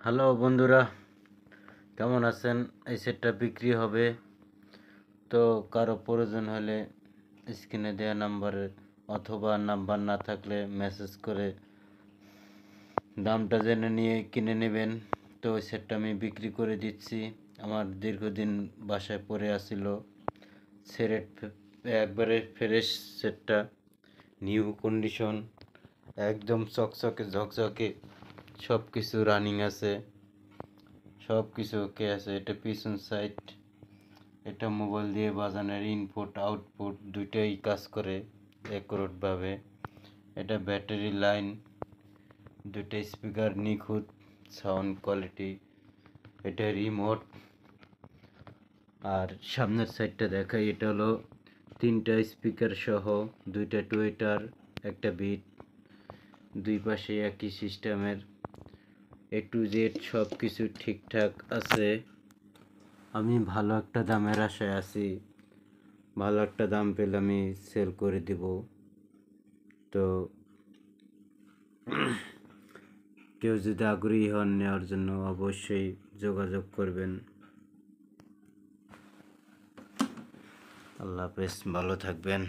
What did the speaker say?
Hello বন্ধুরা, কেমন আছেন? এই সেটটা বিক্রি হবে, তো কারো প্রয়োজন হলে স্ক্রিনে দেওয়া নাম্বারে অথবা নাম্বার না থাকলে মেসেজ করে দামটা জেনে নিয়ে কিনে নেবেন। তো ওই সেটটা আমি বিক্রি করে দিচ্ছি। আমার দীর্ঘদিন বাসায় পড়ে আসছিল সেট, একবারে ফ্রেশ সেটটা, নিউ কন্ডিশন, একদম চকচকে ঝকঝকে, সব কিছু রানিং আছে, সব কিছু ওকে আছে। এটা পিছন সাইড, এটা মোবাইল দিয়ে বাজানোর ইনপুট আউটপুট দুইটাই কাজ করে অ্যাকুরেটভাবে। এটা ব্যাটারি লাইন, দুইটা স্পিকার নিখুঁত সাউন্ড কোয়ালিটি, এটা রিমোট। আর সামনের সাইডটা দেখাই, এটা হলো তিনটা স্পিকার সহ, দুইটা টুইটার, একটা বিট, দুই পাশে একই সিস্টেমের। এ টু জেড সব কিছু ঠিকঠাক আছে। আমি ভালো একটা দামের আশায় আছি, ভালো একটা দাম পেলে আমি সেল করে দিব। তো কেউ যদি আগ্রহী হন নেওয়ার জন্য অবশ্যই যোগাযোগ করবেন। আল্লাহ হাফেজ, ভালো থাকবেন।